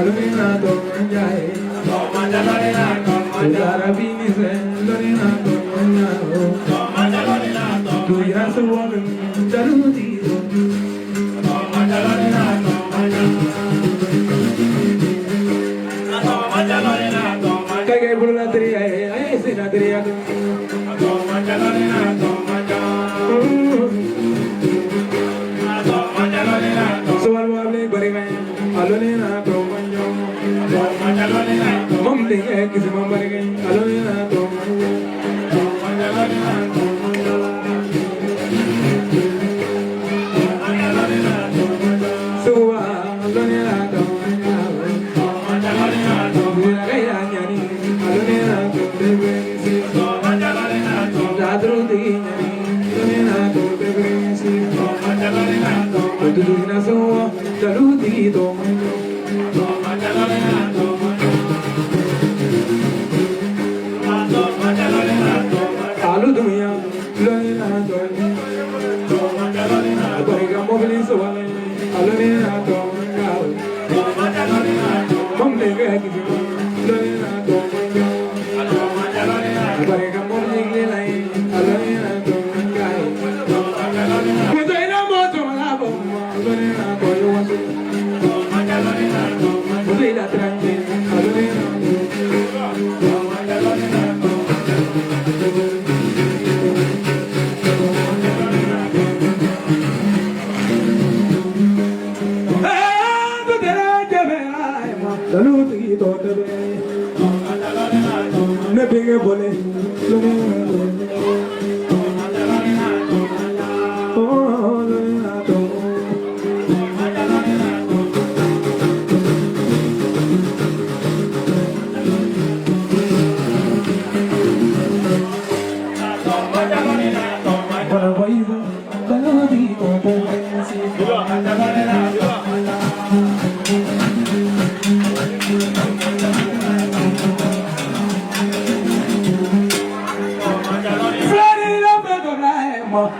Lorena Domanja, Arabini Lorena Domanja, tu ya so woman, Darudi. Kaya pula natri ay si natri ako. Soal mo abli baringay, alone na tomanyo. Mamli ay kisi mambarigay, alone na tomanyo. Suwa alone na tomanyo. Kaya nyari alone na tomanyo. Dadru di nyari alone na tomanyo. Duduna so daludi tomanyo. Alu dunia alone na tomanyo. Bariga mobili so alone na tomanyo. Mamle kaya kisi alone na tomanyo. Bariga mobili lai alone na tomanyo. Kuzaina moto malabo alone na koyo wasu. Kuzaina tranche alone na Daluti to tebe, ne bege bole,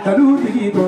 Daluti to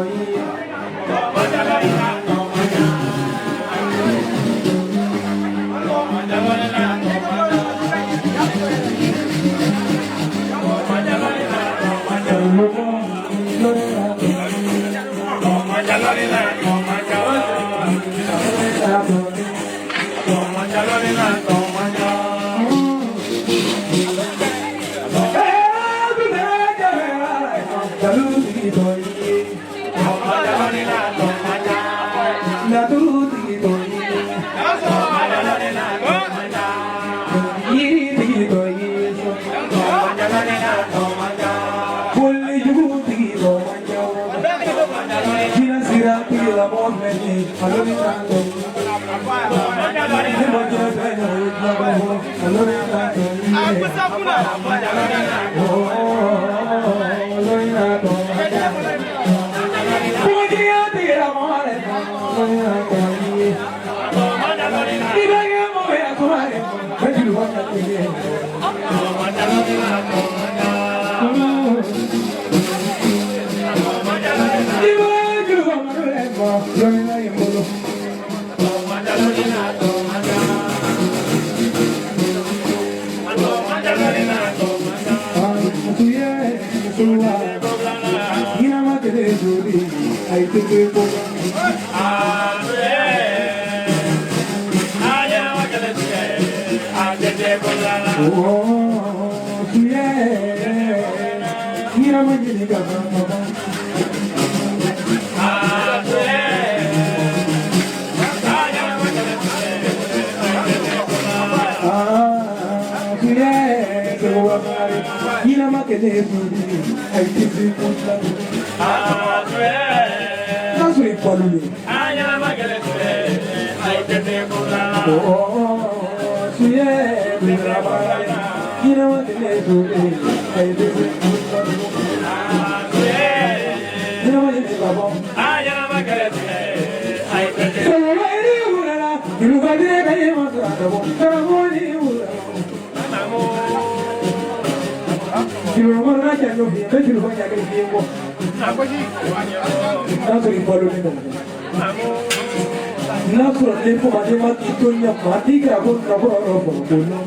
Nasro ne fuma de matunya mati ka ko na ko ro ko ko no.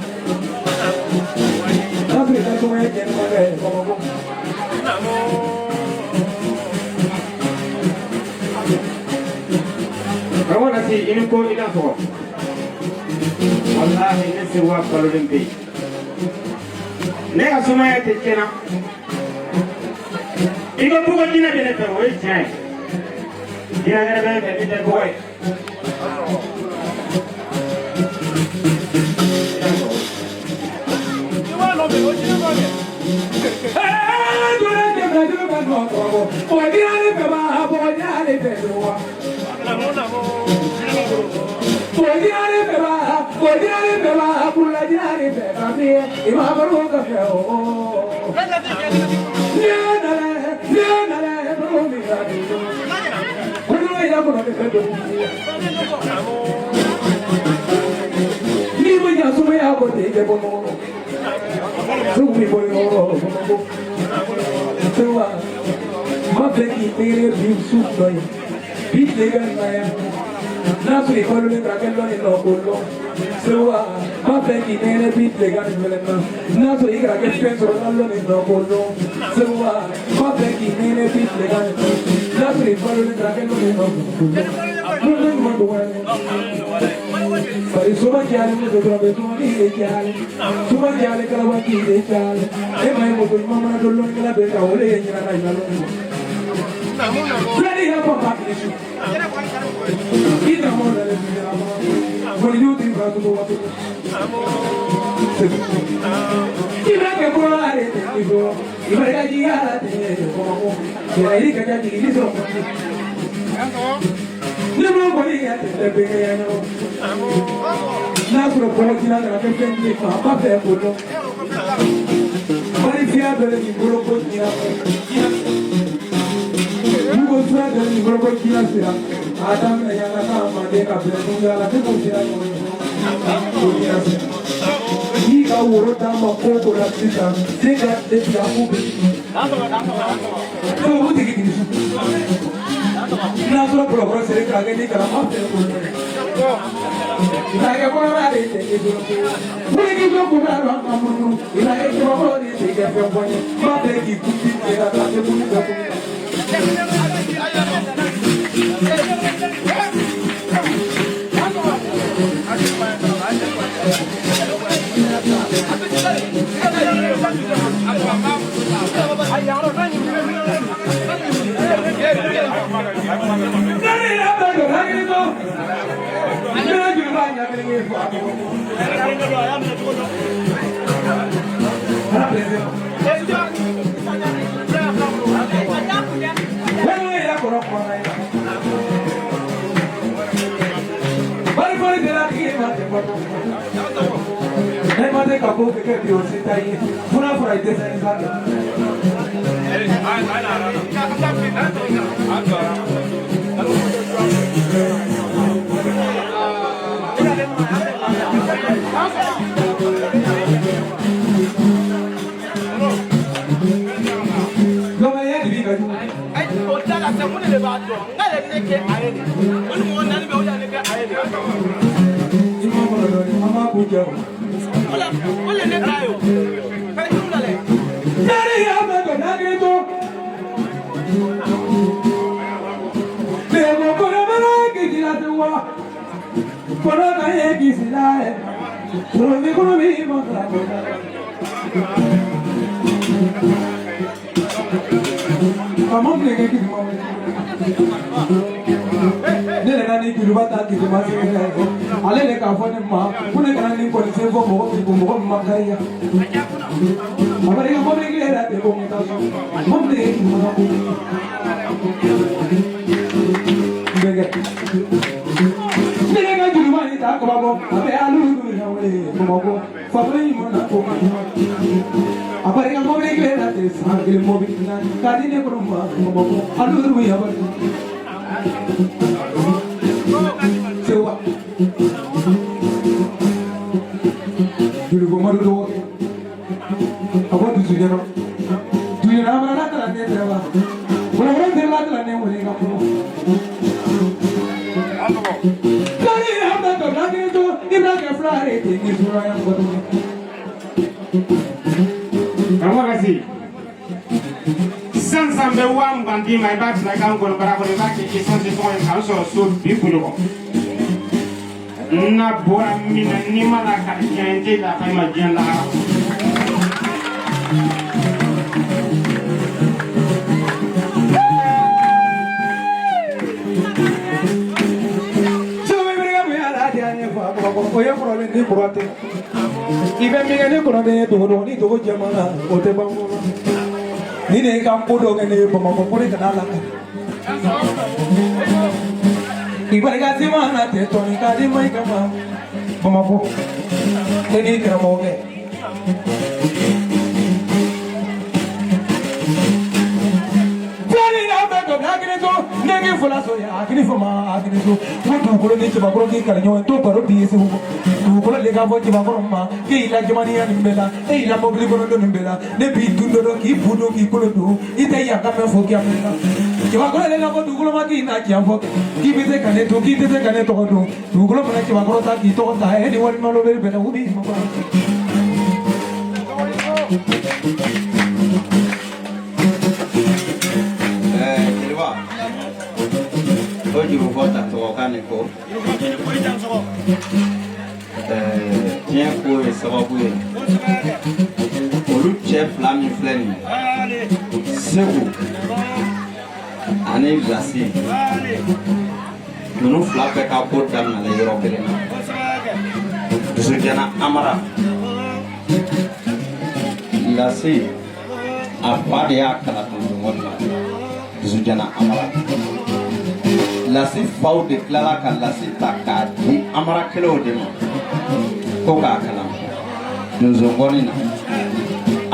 Nasro ka ko me ken ma ga ko ko. Rawana ti in ko ina to. Wallahi ne se wa ko len bi. Ne ka suma ya te kena. Igo bugo dina bene to o chai. Dina ga be be te boy. Nasri kolone brakello ni no kollo sewa ma feki nene bit legal velena nasri grake penso rollo ni no kollo sewa ma feki nene bit legal nasri kolone brakello ni no kollo no no pari suma chiale mo dovra be suma ni chiale suma chiale kala wa ki de chiale e mai mo ko mama dollo ni la be ka ole ni na na lo Ready up on back issue. Ida mo na le bia mo. When you think about what to do. Ida ke ko are te ko. Ida ga ji ara te ko. Ida ri ka ji ni so. Ne mo ko ni ya te be ya no. Na ko ko ni na ga ke ni pa pa pe ko no. Mari fia be ni ko ko ni ya. Mugo sura de ni ko kila sira adam na yana kama de ka be tunga la de ko sira ko kila sira ni ka woro ta ma ko ko la sira de ka de ya ku be ko wuti ki na sura pro sira ka ge ni ka ma pe ko ila ke ko ra de te ke ko ni ko ko ra ma mu ila ke ko ko ni te ke pe ko ni ma pe ki ku ti ke ra ta ke ku ni ko Mate kapo ke dio sitai pura pura ite sai sana Goma ya di ga du ai o ta la se mun le ba do ngale ne ke aye ni mo na ni be o ya ne ke aye ni mo mo do ni mama ku je Ole ne tayo. Kale tula le. Dari ya me ko na ke to. Te mo ko na mara ke dila te wa. Ko na ka ye ki sila e. Ko ni ko mi mo tra ko. Amam le ke ki mo. Nele nani kilubata kitumasi alele kafone ma kuna kana ni ko se fo mo makaya amare ko me gera te ko mita so mo de mo ko bege nele ka kilubani ta ko babo abe alu du na wele mo ko fa bre mo na ko apare ko me gera te sa ke mo bi na ka dine ko mo ko alu du ya ba Sewa. Dulu gua malu doang. Apa tu sujana? Dulu nama mana telan ni teraba. Orang-orang telan ni boleh kamu. Sansambe wa mbandi mai ba tla kan ko bara ko ba ki sanse so en kan so bi ku ko na bora mina ni mala ka nyande la fa ma jen la oye problème ni kurate ibe mi ne kurate to ni to jamana o te ba mo ni ne ka podo ne ba mo ko ne kana la ibe ga ti ma na te to ni ka di mai ka ma ba mo ko ni ka mo ke nenge fola so ya akini foma akini so wutu kolo ni chiba kolo ki kalinyo to baro bi ese huko tu kolo le ga voji ba kolo ma ki ila jamani ya nimbela e ila mobili kolo do nimbela ne bi tundo do ki budo ki kolo do ite ya ka me fo ki amela chiba kolo le ga vo tu kolo ma ki na ki afo ki bi te kane to ki te kane to do tu kolo ma chiba kolo ta ki to ta e ni woni no lo be be na ubi mo ba Hoje eu vou estar tocando com tinha coisa só para o chef lá me flane segu ane glacé não flapa é capô da na lei europeia isso já na amara glacé a parte a cara do mundo isso já na amara la si faw declara ka la si taka di amara kelo de mo ko ka kala dozongoni na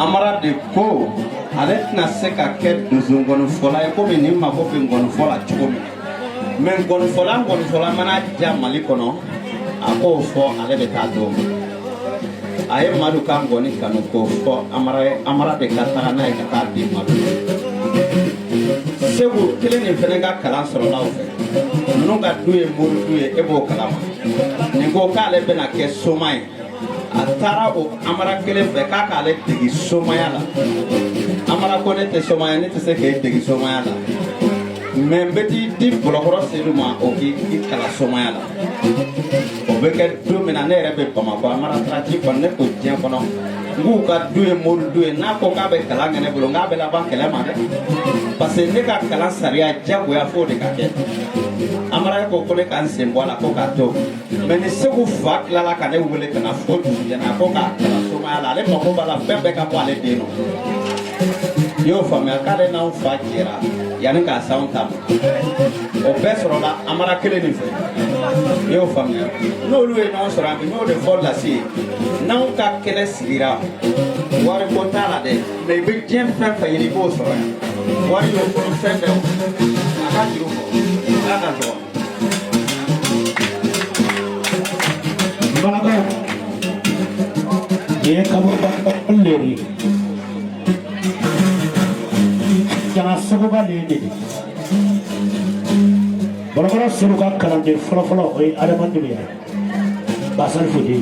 amara de ko ale na se ka ke dozongoni fola e ko mi ni ma ko pe ngoni fola chuko mi men ngoni fola mana ja mali kono ako fo ale be ta do aye madu kan ngoni kanu ko fo amara de kata na e ka di madu segu kelen ni fene ka kalan sɔrɔ la o fɛ ninnu ka du ye mori du ye e b'o kalama nin ko k'ale bɛna kɛ soma ye a taara o amara kelen fɛ k'a k'ale degi somaya la amara ko ne tɛ somaya ne tɛ se k'e degi somaya la mɛ n bɛ t'i di bɔlɔkɔrɔ selu ma o k'i kalan somaya la o bɛ kɛ don min na ne yɛrɛ bɛ bamakɔ amara taara ci kɔnɔ ne ko diɲɛ kɔnɔ n'u ka du ye mori du ye n'a ko k'a bɛ kalan kɛ ne bolo n k'a bɛ laban kɛlɛ ma dɛ parce que ne ka kalan sariya jagoya fo de ka kɛ amara ko ko ne ka n sen bɔ a la ko k'a to mɛ ni segu fa tilala ka ne wele ka na fo dugujɛna ko k'a kalan somaya la ale mako b'a la fɛn bɛɛ ka bɔ ale den nɔ i y'o faamuya k'ale n'anw fa jɛra yanni k'a s'anw ta ma o bɛɛ sɔrɔla amara kelen nin fɛ i y'o faamuya n'olu ye ɲɔgɔn sɔrɔ an bɛ n'o de fɔ lase ye n'anw ka kɛlɛ sigira wari ko t'a la dɛ mɛ i bɛ diɲɛ fɛn fɛn ɲini i b'o sɔrɔ yan wari y'o kɔnɔ fɛn bɛɛ a ka juru fɔ ala ka sɔrɔ. Balakaw ye kaburba leri jana sagoba lede balakara seruka kalande fɔlɔfɔlɔ o ye adamadenya basan fode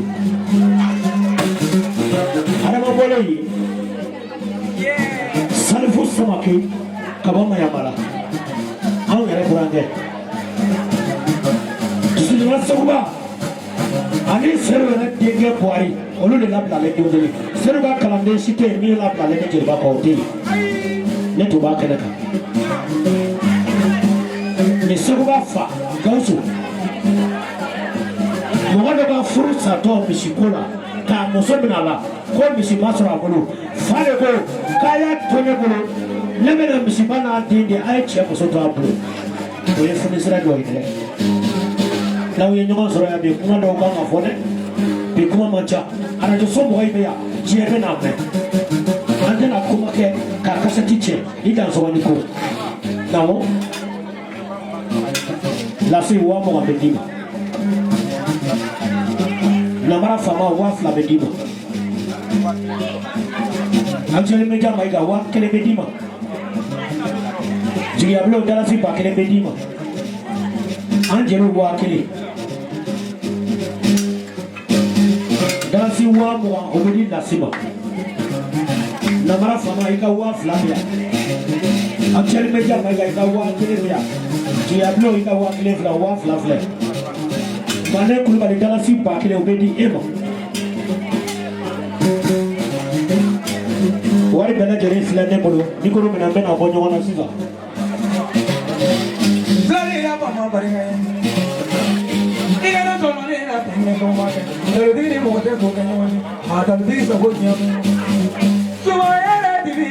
adamabɔlen ye salifu samake kaba mayamala anw yɛrɛ burankɛ dusujɔla sagoba ani seru yɛrɛ denkɛ buhari olu de labilalen denw kelen seru ka kalanden si tɛ yen min labilalen ni jeliba kɔ o tɛ yen ne tun b'a kɛnɛ kan nin seguba fa gawusu mɔgɔ dɔ ka furu satɔ misiko la k'a muso minɛ a la ko misi ma sɔrɔ a bolo fa de ko k'a y'a to ne bolo ne bɛna misiba n'a den de a ye cɛ muso to a bolo o ye funisira dɔ ye dɛ n'aw ye ɲɔgɔn sɔrɔ yan bi kuma dɔw kan ka fɔ dɛ bi kuma man ca arajoso mɔgɔ in bɛ yan diɲɛ bɛ n'a mɛn an tɛna kuma kɛ k'a kasɛti cɛ i dansɔgɔni ko awɔ lase wa mɔgɔ bɛ d'i ma namara faama wa fila bɛ d'i ma actuellement media mayiga wa kelen bɛ d'i ma jigiyabilenw dalasi ba kelen bɛ d'i ma Angelo Wakili. Dalasi wa mwa obedi nasima. Namara fama ika wa Flavia. Actually meja mega ika wa Flavia. Diablo ika wa Flavia. Mane kulubali dalasi pa kile obedi emo. Wari bela jere filane bolo nikoro mena mena bonyo wana siza. Zari ya mama bari hai. Igana to mane na tenge ko mate. Dili mo te ko kanyo. Hada dili sa go nyam. Suwa ya dili.